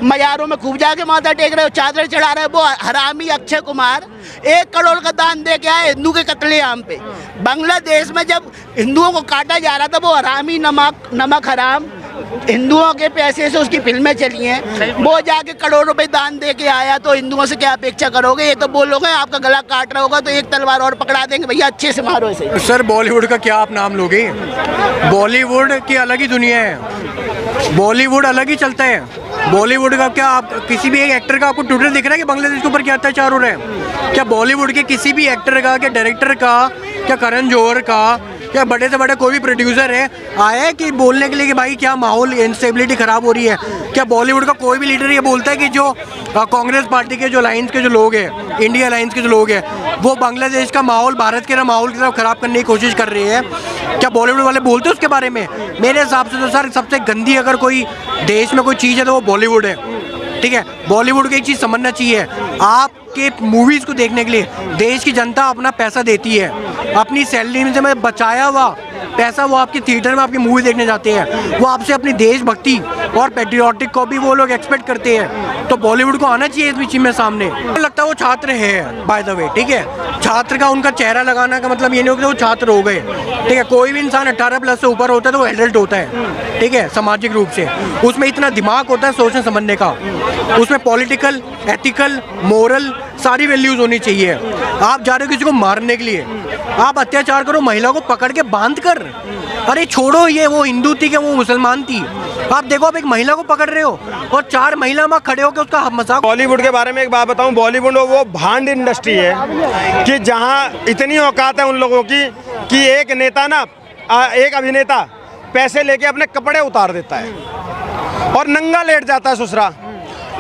मज़ारों में खूब जाके माथा टेक रहे हो, चादर चढ़ा रहे हो। वो हरामी अक्षय कुमार 1 करोड़ का दान दे के आए हिंदू के कत्लेआम पे। बांग्लादेश में जब हिंदुओं को काटा जा रहा था, वो हरामी नमक हराम हिंदुओं के पैसे से उसकी फिल्में चली हैं, वो जाके करोड़ रुपए दान दे के आया, तो हिंदुओं से क्या अपेक्षा करोगे? ये तो बोलोगे आपका गला काट रहा होगा तो एक तलवार और पकड़ा देंगे, भैया अच्छे से मारो इसे। सर बॉलीवुड का क्या आप नाम लोगे? बॉलीवुड की अलग ही दुनिया है, बॉलीवुड अलग ही चलता है। बॉलीवुड का क्या आप किसी भी एक एक्टर का आपको ट्विटर दिख रहा है कि बांग्लादेश के ऊपर क्या अत्याचार हो रहा है? क्या बॉलीवुड के किसी भी एक्टर का, क्या डायरेक्टर का, क्या करण जौहर का, क्या बड़े से बड़े कोई भी प्रोड्यूसर है आया है कि बोलने के लिए कि भाई क्या माहौल इंस्टेबिलिटी खराब हो रही है? क्या बॉलीवुड का कोई भी लीडर ये बोलता है कि जो कांग्रेस पार्टी के जो अलायंस के जो लोग हैं, इंडिया अलायंस के जो लोग हैं, वो बांग्लादेश का माहौल भारत के माहौल की तरफ खराब करने की कोशिश कर रहे हैं? क्या बॉलीवुड वाले बोलते हैं उसके बारे में? मेरे हिसाब से तो सर सबसे गंदी अगर कोई देश में कोई चीज़ है तो वो बॉलीवुड है, ठीक है। बॉलीवुड को एक चीज़ समझना चाहिए, आपके मूवीज़ को देखने के लिए देश की जनता अपना पैसा देती है, अपनी सैलरी में से मैं बचाया हुआ पैसा वो आपके थिएटर में आपकी मूवी देखने जाते हैं, वो आपसे अपनी देशभक्ति और पेट्रियाटिक को भी वो लोग एक्सपेक्ट करते हैं। तो बॉलीवुड को आना चाहिए इस बीच में सामने। लगता है वो छात्र है बाय द वे, ठीक है। छात्र का उनका चेहरा लगाना का मतलब ये नहीं होगा कि वो छात्र हो गए, ठीक है। कोई भी इंसान 18 प्लस से ऊपर होता है तो वो एडल्ट होता है, ठीक है, सामाजिक रूप से। उसमें इतना दिमाग होता है सोचने समझने का, उसमें पॉलिटिकल, एथिकल, मोरल सारी वैल्यूज होनी चाहिए। आप जा रहे हो किसी को मारने के लिए, आप अत्याचार करो, महिला को पकड़ के बांध कर, अरे छोड़ो ये वो हिंदू थी कि वो मुसलमान थी, आप देखो आप एक महिला को पकड़ रहे हो और 4 महिला वहाँ खड़े होकर उसका मजाक। बॉलीवुड के बारे में एक बात बताऊं, बॉलीवुड वो भांड इंडस्ट्री है कि जहां इतनी औकात है उन लोगों की कि एक नेता ना, एक अभिनेता पैसे लेके अपने कपड़े उतार देता है और नंगा लेट जाता है ससुरा।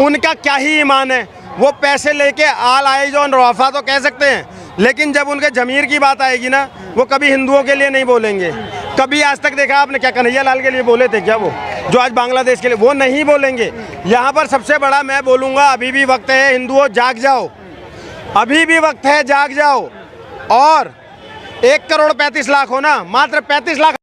उनका क्या ही ईमान है, वो पैसे लेके आल आए जो रवाफा तो कह सकते हैं, लेकिन जब उनके ज़मीर की बात आएगी ना, वो कभी हिंदुओं के लिए नहीं बोलेंगे। कभी आज तक देखा आपने क्या कन्हैया लाल के लिए बोले थे क्या? वो जो आज बांग्लादेश के लिए, वो नहीं बोलेंगे। यहाँ पर सबसे बड़ा मैं बोलूँगा, अभी भी वक्त है हिंदुओं, जाग जाओ, अभी भी वक्त है, जाग जाओ। और 1 करोड़ 35 लाख हो ना, मात्र 35 लाख,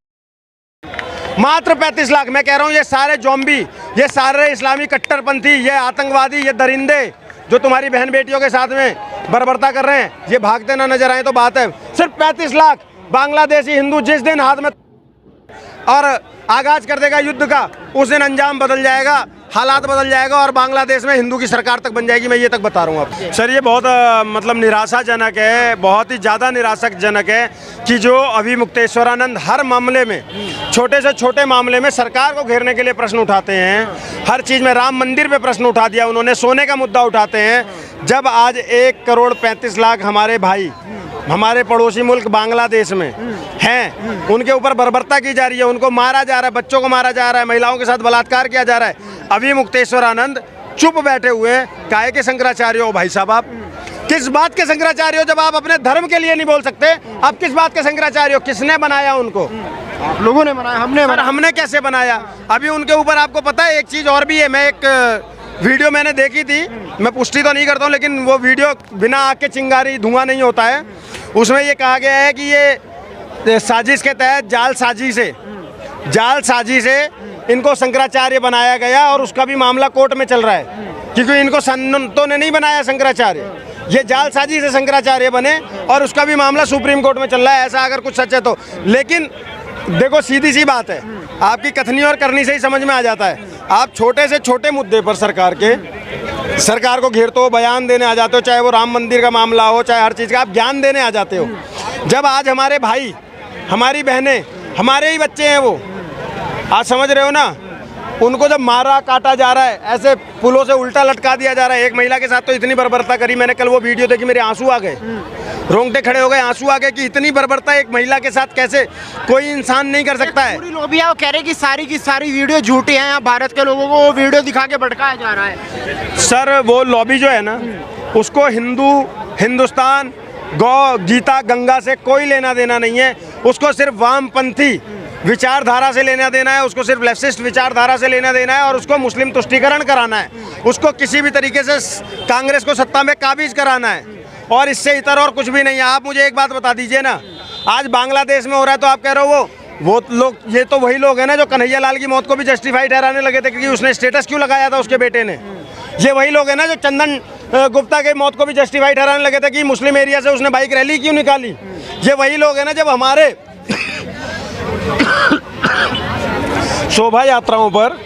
मात्र 35 लाख मैं कह रहा हूँ, ये सारे ज़ॉम्बी, ये सारे इस्लामी कट्टरपंथी, ये आतंकवादी, ये दरिंदे जो तुम्हारी बहन बेटियों के साथ में बर्बरता कर रहे हैं, ये भागते ना नजर आए तो बात है। सिर्फ 35 लाख बांग्लादेशी हिंदू जिस दिन हाथ में और आगाज कर देगा युद्ध का, उस दिन अंजाम बदल जाएगा, हालात बदल जाएगा और बांग्लादेश में हिंदू की सरकार तक बन जाएगी। मैं ये तक बता रहा हूँ आप। सर ये बहुत मतलब निराशाजनक है, बहुत ही ज़्यादा निराशाजनक है कि जो अभी मुक्तेश्वरानंद हर मामले में, छोटे से छोटे मामले में सरकार को घेरने के लिए प्रश्न उठाते हैं। हर चीज़ में राम मंदिर पे प्रश्न उठा दिया उन्होंने, सोने का मुद्दा उठाते हैं। जब आज 1 करोड़ 35 लाख हमारे भाई हमारे पड़ोसी मुल्क बांग्लादेश में हैं, उनके ऊपर बर्बरता की जा रही है, उनको मारा जा रहा है, बच्चों को मारा जा रहा है, महिलाओं के साथ बलात्कार किया जा रहा है, अभी मुक्तेश्वरानंद चुप बैठे हुए। काहे के शंकराचार्य हो भाई साहब? आप किस बात के शंकराचार्य हो? जब आप अपने धर्म के लिए नहीं बोल सकते, आप किस बात के शंकराचार्य हो? किसने बनाया उनको? आप लोगों ने बनाया, हमने कैसे बनाया? अभी उनके ऊपर आपको पता है एक चीज़ और भी है, मैं एक वीडियो मैंने देखी थी, मैं पुष्टि तो नहीं करता हूँ, लेकिन वो वीडियो बिना आग के चिंगारी धुआं नहीं होता है। उसमें ये कहा गया है कि ये साजिश के तहत जाल साजी से इनको शंकराचार्य बनाया गया और उसका भी मामला कोर्ट में चल रहा है, क्योंकि इनको संतों ने नहीं बनाया शंकराचार्य, ये जाल साजी से शंकराचार्य बने और उसका भी मामला सुप्रीम कोर्ट में चल रहा है। ऐसा अगर कुछ सच है तो। लेकिन देखो सीधी सी बात है, आपकी कथनी और करनी से ही समझ में आ जाता है। आप छोटे से छोटे मुद्दे पर सरकार को घेरते हो, बयान देने आ जाते हो, चाहे वो राम मंदिर का मामला हो, चाहे हर चीज़ का, आप ज्ञान देने आ जाते हो। जब आज हमारे भाई, हमारी बहनें, हमारे ही बच्चे हैं, वो आज समझ रहे हो ना, उनको जब मारा काटा जा रहा है, ऐसे पुलों से उल्टा लटका दिया जा रहा है। एक महिला के साथ तो इतनी बर्बरता करी, मैंने कल वो वीडियो देखी, मेरे आंसू आ गए, रोंगटे खड़े हो गए, आंसू आ गए कि इतनी बर्बरता एक महिला के साथ कैसे कोई इंसान नहीं कर सकता है। पूरी लोबिया वो कह रहे कि सारी की सारी वीडियो झूठी हैं, भारत के लोगों को वो वीडियो दिखा के भड़काया जा रहा है। सर वो लॉबी जो है ना, उसको हिंदुस्तान, गौ, गीता, गंगा से कोई लेना देना नहीं है। उसको सिर्फ वामपंथी विचारधारा से लेना देना है, उसको सिर्फ लेफ्टिस्ट विचारधारा से लेना देना है और उसको मुस्लिम तुष्टीकरण कराना है, उसको किसी भी तरीके से कांग्रेस को सत्ता में काबिज कराना है, और इससे इतर और कुछ भी नहीं है। आप मुझे एक बात बता दीजिए ना, आज बांग्लादेश में हो रहा है तो आप कह रहे हो वो वो लोग, ये तो वही लोग हैं ना जो कन्हैया लाल की मौत को भी जस्टिफाई ठहराने लगे थे क्योंकि उसने स्टेटस क्यों लगाया था उसके बेटे ने। ये वही लोग हैं ना जो चंदन गुप्ता के मौत को भी जस्टिफाई ठहराने लगे थे कि मुस्लिम एरिया से उसने बाइक रैली क्यों निकाली। ये वही लोग हैं ना जब हमारे शोभा यात्राओं पर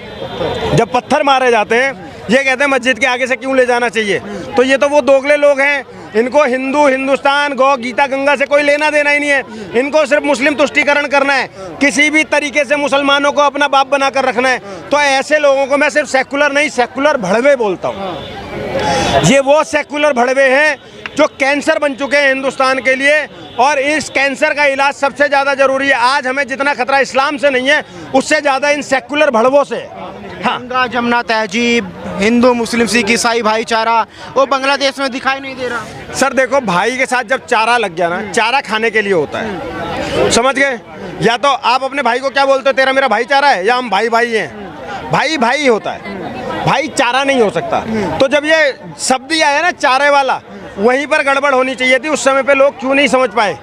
जब पत्थर मारे जाते हैं ये कहते हैं मस्जिद के आगे से क्यों ले जाना चाहिए। तो ये तो वो दोगले लोग हैं, इनको हिंदू, हिंदुस्तान, गौ, गीता, गंगा से कोई लेना देना ही नहीं है। इनको सिर्फ मुस्लिम तुष्टीकरण करना है, किसी भी तरीके से मुसलमानों को अपना बाप बनाकर रखना है। तो ऐसे लोगों को मैं सिर्फ सेकुलर नहीं, सेकुलर भड़वे बोलता हूँ। ये वो सेकुलर भड़वे हैं जो कैंसर बन चुके हैं हिंदुस्तान के लिए, और इस कैंसर का इलाज सबसे ज़्यादा ज़रूरी है। आज हमें जितना खतरा इस्लाम से नहीं है उससे ज़्यादा इन सेकुलर भड़वों से। हाँ, गंगा जमुना तहजीब, हिंदू मुस्लिम सिख ईसाई भाईचारा वो बांग्लादेश में दिखाई नहीं दे रहा। सर देखो, भाई के साथ जब चारा लग गया ना, चारा खाने के लिए होता है, समझ गए। या तो आप अपने भाई को क्या बोलते हो, तेरा मेरा भाईचारा है, या हम भाई भाई हैं। भाई भाई होता है, भाई चारा नहीं हो सकता। तो जब ये शब्द ही आया ना चारे वाला, वहीं पर गड़बड़ होनी चाहिए थी। उस समय पे लोग क्यों नहीं समझ पाए।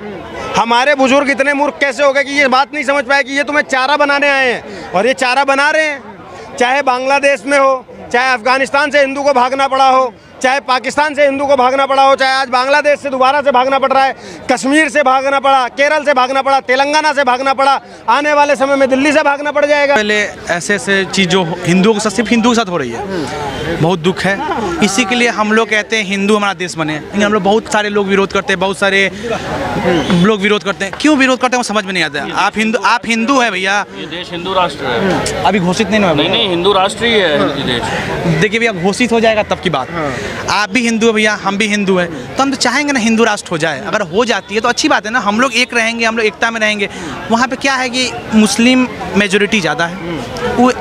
हमारे बुजुर्ग इतने मूर्ख कैसे हो गए कि ये बात नहीं समझ पाए कि ये तुम्हें चारा बनाने आए हैं, और ये चारा बना रहे हैं। चाहे बांग्लादेश में हो, चाहे अफगानिस्तान से हिंदू को भागना पड़ा हो, चाहे पाकिस्तान से हिंदू को भागना पड़ा हो, चाहे आज बांग्लादेश से दोबारा से भागना पड़ रहा है, कश्मीर से भागना पड़ा, केरल से भागना पड़ा, तेलंगाना से भागना पड़ा, आने वाले समय में दिल्ली से भागना पड़ जाएगा। पहले ऐसे ऐसे चीज़ जो हिंदुओं के साथ, सिर्फ हिंदुओं के साथ हो रही है, बहुत दुख है। इसी के लिए हम लोग कहते हैं हिंदू हमारा देश बने। लेकिन हम लोग बहुत सारे लोग विरोध करते हैं, बहुत सारे लोग विरोध करते हैं। क्यों विरोध करते हैं वो समझ में नहीं आता। आप हिंदू है भैया, ये देश हिंदू राष्ट्र है। अभी घोषित नहीं हुआ। नहीं, हिंदू राष्ट्र ही है ये देश। देखिए भैया, घोषित हो जाएगा तब की बात। आप भी हिंदू है भैया, हम भी हिंदू हैं, तो हम तो चाहेंगे ना हिंदू राष्ट्र हो जाए। अगर हो जाती है तो अच्छी बात है ना, हम लोग एक रहेंगे, हम लोग एकता में रहेंगे। वहाँ पे क्या है कि मुस्लिम मेजोरिटी ज़्यादा है, वो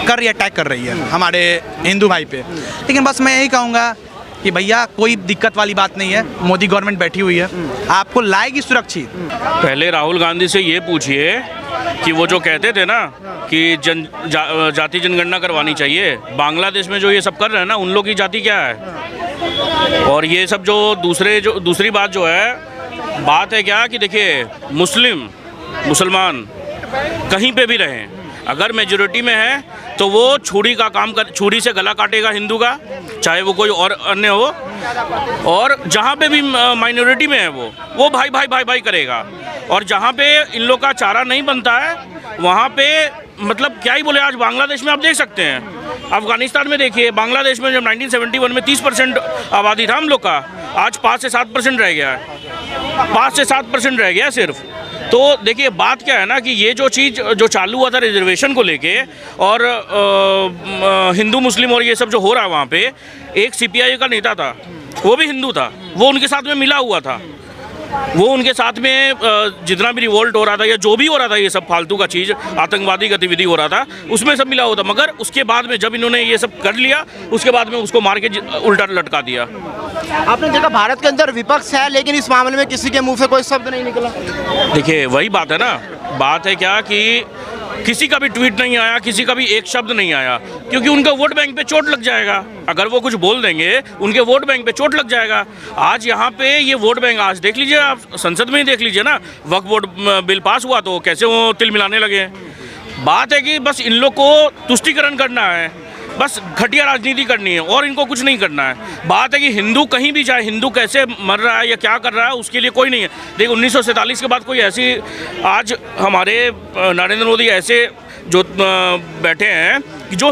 कर रही है, अटैक कर रही है हमारे हिंदू भाई पे। लेकिन बस मैं यही कहूँगा कि भैया कोई दिक्कत वाली बात नहीं है, मोदी गवर्नमेंट बैठी हुई है, आपको लाएगी सुरक्षित। पहले राहुल गांधी से ये पूछिए कि वो जो कहते थे ना कि जाति जनगणना करवानी चाहिए, बांग्लादेश में जो ये सब कर रहे हैं ना, उन लोग की जाति क्या है। और ये सब जो दूसरी बात जो है, बात है क्या कि देखिए, मुसलमान कहीं पे भी रहें, अगर मेजॉरिटी में है तो वो छुरी से गला काटेगा हिंदू का, चाहे वो कोई और अन्य हो। और जहाँ पे भी माइनॉरिटी में है वो भाई भाई भाई भाई करेगा। और जहाँ पे इन लोग का चारा नहीं बनता है वहाँ पे मतलब क्या ही बोले। आज बांग्लादेश में आप देख सकते हैं, अफगानिस्तान में देखिए, बांग्लादेश में जब 1971 में 30% आबादी था हम लोग का, आज 5 से 7% रह गया है। 5 से 7% रह गया सिर्फ। तो देखिए बात क्या है ना कि ये जो चीज़ जो चालू हुआ था रिजर्वेशन को लेके, और हिंदू मुस्लिम और ये सब जो हो रहा है, वहाँ पे एक CPI का नेता था, वो भी हिंदू था, वो उनके साथ में मिला हुआ था। वो उनके साथ में जितना भी रिवोल्ट हो रहा था या जो भी हो रहा था, ये सब फालतू का चीज़, आतंकवादी गतिविधि हो रहा था, उसमें सब मिला हुआ था। मगर उसके बाद में जब इन्होंने ये सब कर लिया, उसके बाद में उसको मार के उल्टा लटका दिया। आपने देखा भारत के अंदर विपक्ष है, लेकिन इस मामले में किसी के मुंह से कोई शब्द नहीं निकला। देखिए वही बात है ना, बात है क्या कि किसी का भी ट्वीट नहीं आया, किसी का भी एक शब्द नहीं आया, क्योंकि उनका वोट बैंक पे चोट लग जाएगा। अगर वो कुछ बोल देंगे, उनके वोट बैंक पे चोट लग जाएगा। आज यहाँ पे ये वोट बैंक, आज देख लीजिए आप, संसद में ही देख लीजिए ना, वक्फ बोर्ड बिल पास हुआ तो कैसे वो तिल मिलाने लगे। बात है कि बस इन लोग को तुष्टीकरण करना है, बस घटिया राजनीति करनी है, और इनको कुछ नहीं करना है। बात है कि हिंदू कहीं भी जाए, हिंदू कैसे मर रहा है या क्या कर रहा है, उसके लिए कोई नहीं है। देखिए 1947 के बाद कोई ऐसी, आज हमारे नरेंद्र मोदी ऐसे जो बैठे हैं कि जो